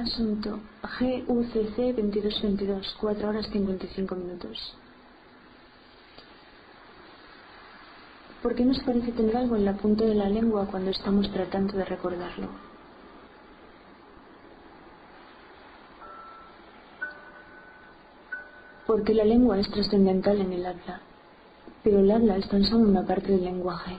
Asunto GUCC 2222, 4 horas 55 minutos. ¿Por qué nos parece tener algo en la punta de la lengua cuando estamos tratando de recordarlo? Porque la lengua es trascendental en el habla, pero el habla es tan solo una parte del lenguaje.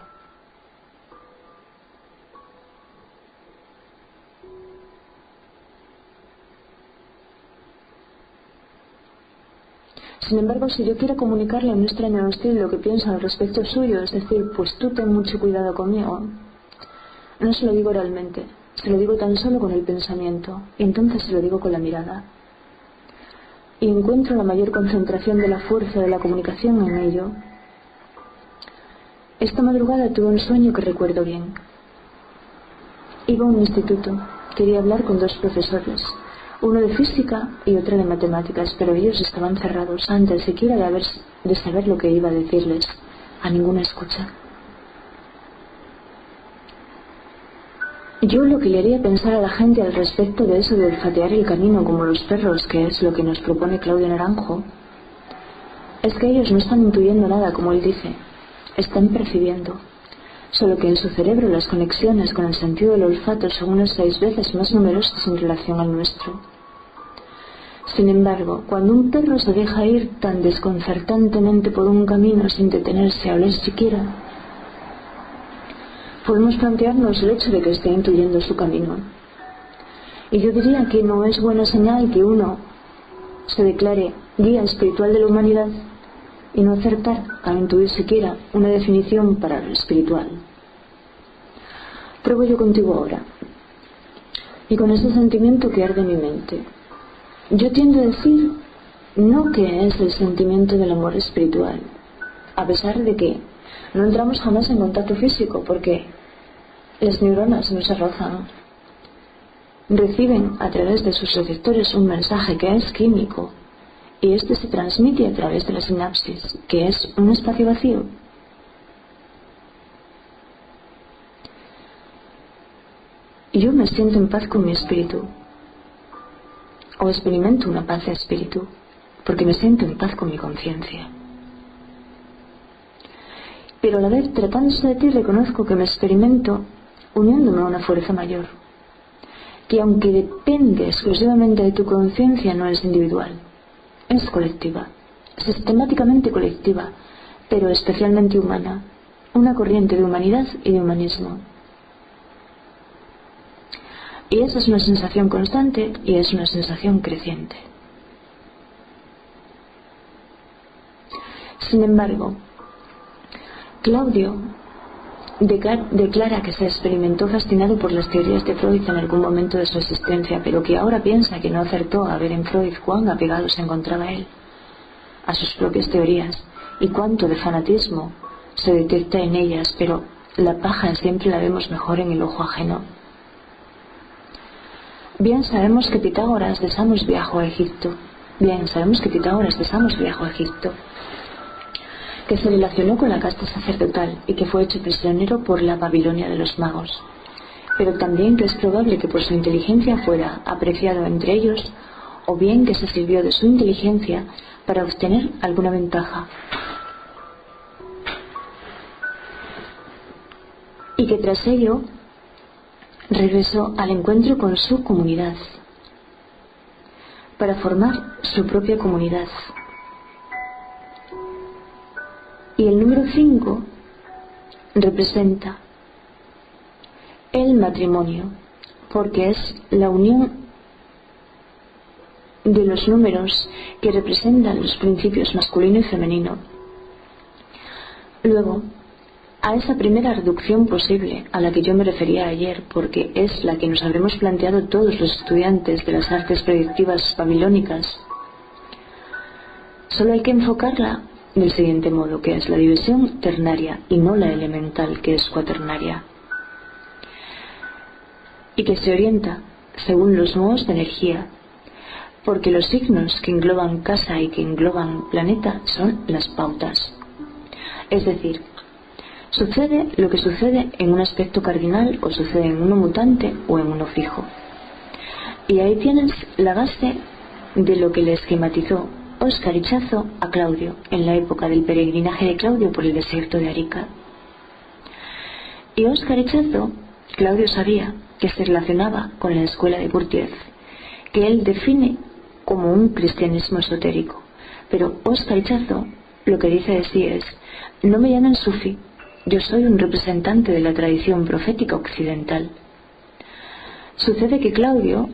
Sin embargo, si yo quiero comunicarle a un extraño a usted lo que pienso al respecto suyo, es decir, pues tú ten mucho cuidado conmigo, no se lo digo oralmente, se lo digo tan solo con el pensamiento, y entonces se lo digo con la mirada. Y encuentro la mayor concentración de la fuerza de la comunicación en ello. Esta madrugada tuve un sueño que recuerdo bien. Iba a un instituto, quería hablar con dos profesores, uno de física y otro de matemáticas, pero ellos estaban cerrados antes siquiera de saber lo que iba a decirles. A ninguna escucha. Yo lo que le haría pensar a la gente al respecto de eso de olfatear el camino como los perros, que es lo que nos propone Claudio Naranjo, es que ellos no están intuyendo nada, como él dice, están percibiendo. Solo que en su cerebro las conexiones con el sentido del olfato son unas 6 veces más numerosas en relación al nuestro. Sin embargo, cuando un perro se deja ir tan desconcertantemente por un camino sin detenerse a oler siquiera, podemos plantearnos el hecho de que esté intuyendo su camino. Y yo diría que no es buena señal que uno se declare guía espiritual de la humanidad y no acertar a intuir siquiera una definición para lo espiritual. Pruebo yo contigo ahora, y con ese sentimiento que arde en mi mente. Yo tiendo a decir no que es el sentimiento del amor espiritual, a pesar de que no entramos jamás en contacto físico, porque las neuronas no se rozan. Reciben a través de sus receptores un mensaje que es químico, y este se transmite a través de la sinapsis, que es un espacio vacío. Yo me siento en paz con mi espíritu, o experimento una paz de espíritu, porque me siento en paz con mi conciencia. Pero a la vez, tratándose de ti, reconozco que me experimento uniéndome a una fuerza mayor, que aunque depende exclusivamente de tu conciencia, no es individual, es colectiva, sistemáticamente colectiva, pero especialmente humana, una corriente de humanidad y de humanismo. Y esa es una sensación constante y es una sensación creciente. Sin embargo, Claudio declara que se experimentó fascinado por las teorías de Freud en algún momento de su existencia, pero que ahora piensa que no acertó a ver en Freud cuán apegado se encontraba él a sus propias teorías y cuánto de fanatismo se detecta en ellas, pero la paja siempre la vemos mejor en el ojo ajeno. Bien sabemos que Pitágoras de Samos viajó a Egipto, que se relacionó con la casta sacerdotal y que fue hecho prisionero por la Babilonia de los magos, pero también que es probable que por su inteligencia fuera apreciado entre ellos, o bien que se sirvió de su inteligencia para obtener alguna ventaja, y que tras ello regresó al encuentro con su comunidad para formar su propia comunidad. Y el número 5 representa el matrimonio, porque es la unión de los números que representan los principios masculino y femenino. Luego, a esa primera reducción posible a la que yo me refería ayer, porque es la que nos habremos planteado todos los estudiantes de las artes predictivas babilónicas, solo hay que enfocarla del siguiente modo, que es la división ternaria y no la elemental, que es cuaternaria, y que se orienta según los modos de energía, porque los signos que engloban casa y que engloban planeta son las pautas. Es decir, sucede lo que sucede en un aspecto cardinal, o sucede en uno mutante o en uno fijo. Y ahí tienes la base de lo que le esquematizó Óscar Ichazo a Claudio en la época del peregrinaje de Claudio por el desierto de Arica. Y Óscar Ichazo, Claudio sabía que se relacionaba con la escuela de Gurdjieff, que él define como un cristianismo esotérico. Pero Óscar Ichazo lo que dice de sí es: no me llamen sufi, yo soy un representante de la tradición profética occidental. Sucede que Claudio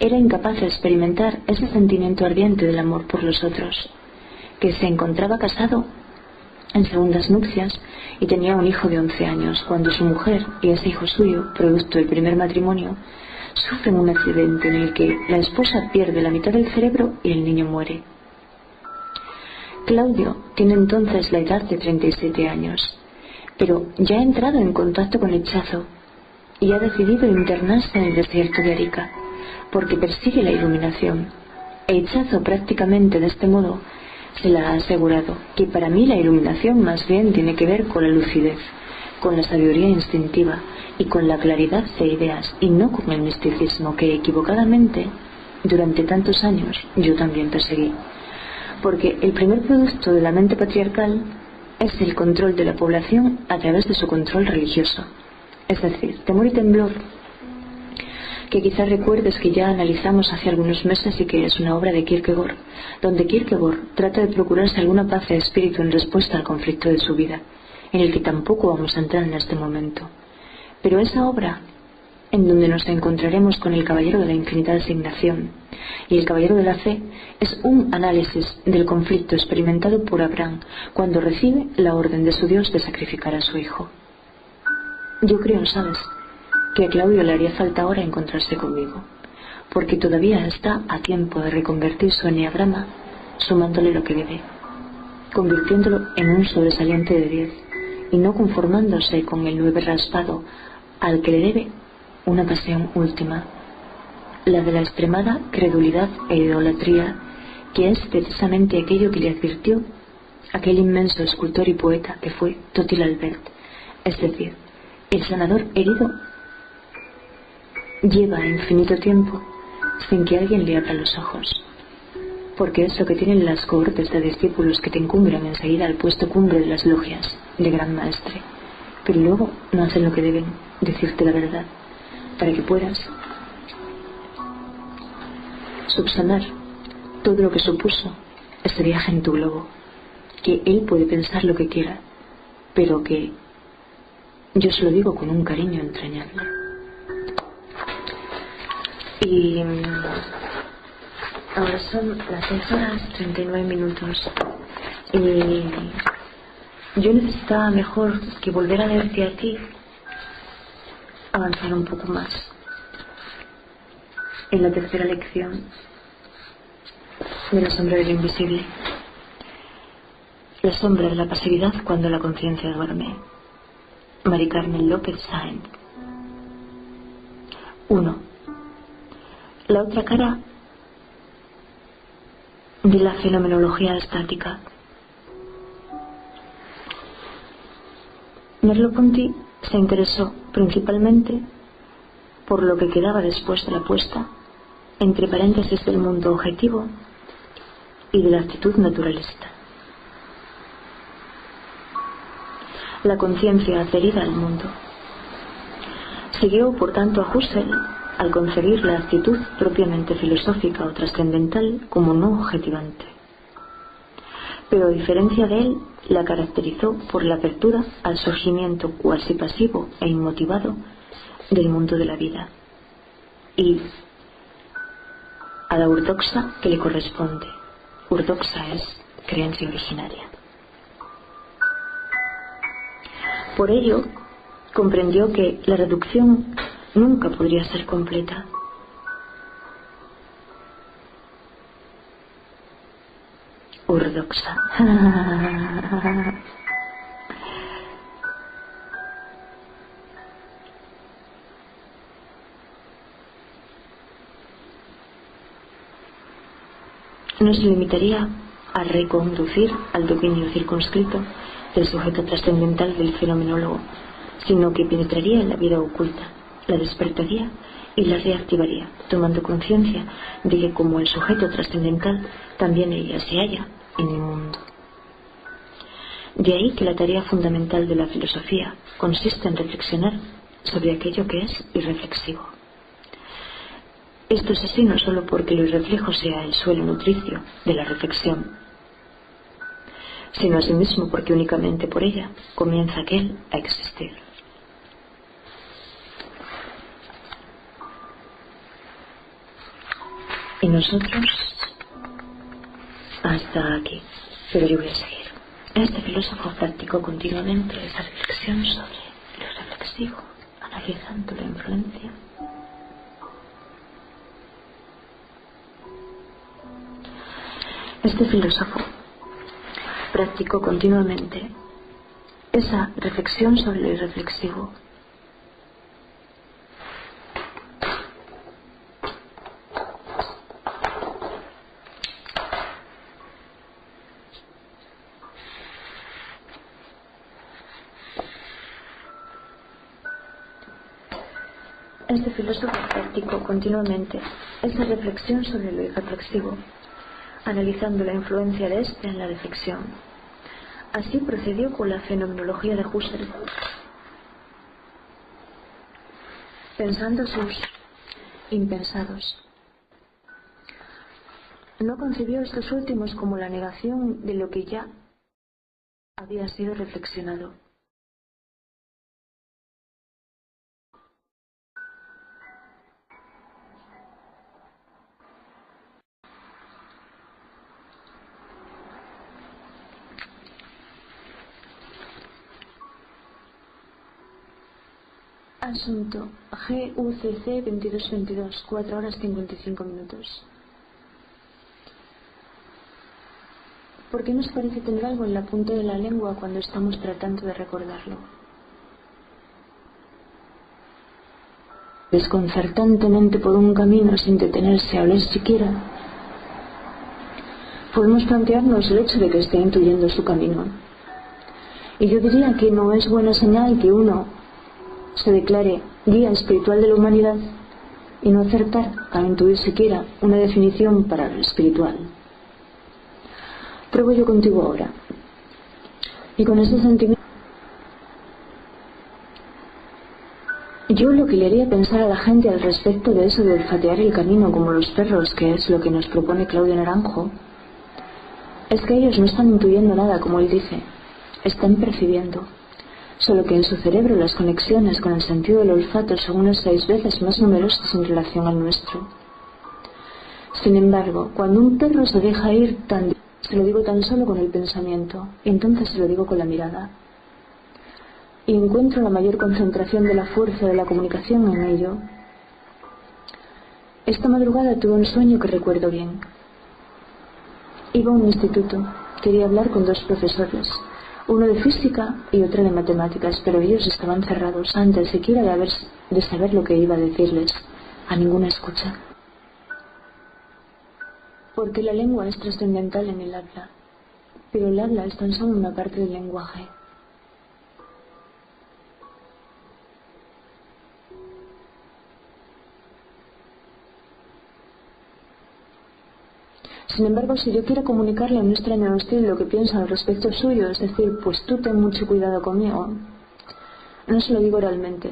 era incapaz de experimentar ese sentimiento ardiente del amor por los otros, que se encontraba casado en segundas nupcias y tenía un hijo de 11 años, cuando su mujer y ese hijo suyo, producto del primer matrimonio, sufren un accidente en el que la esposa pierde la mitad del cerebro y el niño muere. Claudio tiene entonces la edad de 37 años, pero ya ha entrado en contacto con Ichazo y ha decidido internarse en el desierto de Arica, porque persigue la iluminación. E Ichazo prácticamente de este modo se la ha asegurado, que para mí la iluminación más bien tiene que ver con la lucidez, con la sabiduría instintiva y con la claridad de ideas, y no con el misticismo que equivocadamente durante tantos años yo también perseguí. Porque el primer producto de la mente patriarcal es el control de la población a través de su control religioso. Es decir, Temor y Temblor, que quizás recuerdes que ya analizamos hace algunos meses y que es una obra de Kierkegaard, donde Kierkegaard trata de procurarse alguna paz de espíritu en respuesta al conflicto de su vida, en el que tampoco vamos a entrar en este momento. Pero esa obra, en donde nos encontraremos con el Caballero de la Infinita Designación y el Caballero de la Fe, es un análisis del conflicto experimentado por Abraham cuando recibe la orden de su Dios de sacrificar a su hijo. Yo creo, ¿sabes?, que a Claudio le haría falta ahora encontrarse conmigo, porque todavía está a tiempo de reconvertir su enneagrama sumándole lo que debe, convirtiéndolo en un sobresaliente de 10 y no conformándose con el 9 raspado al que le debe una pasión última, la de la extremada credulidad e idolatría, que es precisamente aquello que le advirtió aquel inmenso escultor y poeta que fue Totil Albert, es decir, el sanador herido lleva infinito tiempo sin que alguien le abra los ojos, porque es lo que tienen las cohortes de discípulos que te encumbran enseguida al puesto cumbre de las logias de gran maestre, pero luego no hacen lo que deben, decirte la verdad, para que puedas subsanar todo lo que supuso este viaje en tu globo, que él puede pensar lo que quiera, pero que yo se lo digo con un cariño entrañable. Y ahora son las 6:39 y yo necesitaba mejor que volver a verte a ti, avanzar un poco más en la tercera lección de la sombra del invisible, la sombra de la pasividad cuando la conciencia duerme. Mari Carmen López Sáenz. 1. La otra cara de la fenomenología estática. Merleau-Ponty se interesó principalmente por lo que quedaba después de la puesta entre paréntesis del mundo objetivo y de la actitud naturalista. La conciencia adherida al mundo. Siguió, por tanto, a Husserl al concebir la actitud propiamente filosófica o trascendental como no objetivante. Pero a diferencia de él, la caracterizó por la apertura al surgimiento cuasi pasivo e inmotivado del mundo de la vida y a la ortodoxa que le corresponde. Ortodoxa es creencia originaria. Por ello, comprendió que la reducción nunca podría ser completa. Ortodoxa. No se limitaría a reconducir al dominio circunscrito del sujeto trascendental del fenomenólogo, sino que penetraría en la vida oculta, la despertaría y la reactivaría, tomando conciencia de que como el sujeto trascendental, también ella se halla en el mundo. De ahí que la tarea fundamental de la filosofía consiste en reflexionar sobre aquello que es irreflexivo. Esto es así no solo porque lo irreflejo sea el suelo nutricio de la reflexión, sino asimismo porque únicamente por ella comienza aquel a existir. Y nosotros hasta aquí, pero yo voy a seguir. Este filósofo practicó continuamente esa reflexión sobre lo irreflexivo, analizando la influencia Este filósofo practicó continuamente esa reflexión sobre lo irreflexivo. Este filósofo practicó continuamente esa reflexión sobre lo irreflexivo, analizando la influencia de éste en la reflexión. Así procedió con la fenomenología de Husserl, pensando sus impensados. No concibió estos últimos como la negación de lo que ya había sido reflexionado. Asunto GUCC 2222, 4 horas 55 minutos. ¿Por qué nos parece tener algo en la punta de la lengua cuando estamos tratando de recordarlo? Desconcertantemente por un camino sin detenerse a hablar siquiera, podemos plantearnos el hecho de que esté intuyendo su camino. Y yo diría que no es buena señal que uno se declare guía espiritual de la humanidad y no acertar a intuir siquiera una definición para lo espiritual. Pruebo yo contigo ahora. Y con ese sentimiento, yo lo que le haría pensar a la gente al respecto de eso de olfatear el camino como los perros, que es lo que nos propone Claudio Naranjo, es que ellos no están intuyendo nada, como él dice, están percibiendo. Solo que en su cerebro las conexiones con el sentido del olfato son unas 6 veces más numerosas en relación al nuestro. Sin embargo, cuando un perro se deja ir se lo digo tan solo con el pensamiento, y entonces se lo digo con la mirada. Y encuentro la mayor concentración de la fuerza de la comunicación en ello. Esta madrugada tuve un sueño que recuerdo bien. Iba a un instituto, quería hablar con 2 profesores, uno de física y otro de matemáticas, pero ellos estaban cerrados antes siquiera de saber lo que iba a decirles, a ninguna escucha. Porque la lengua es trascendental en el habla, pero el habla es tan solo una parte del lenguaje. Sin embargo, si yo quiero comunicarle a un extraño hostil lo que pienso al respecto suyo, es decir, pues tú ten mucho cuidado conmigo, no se lo digo oralmente,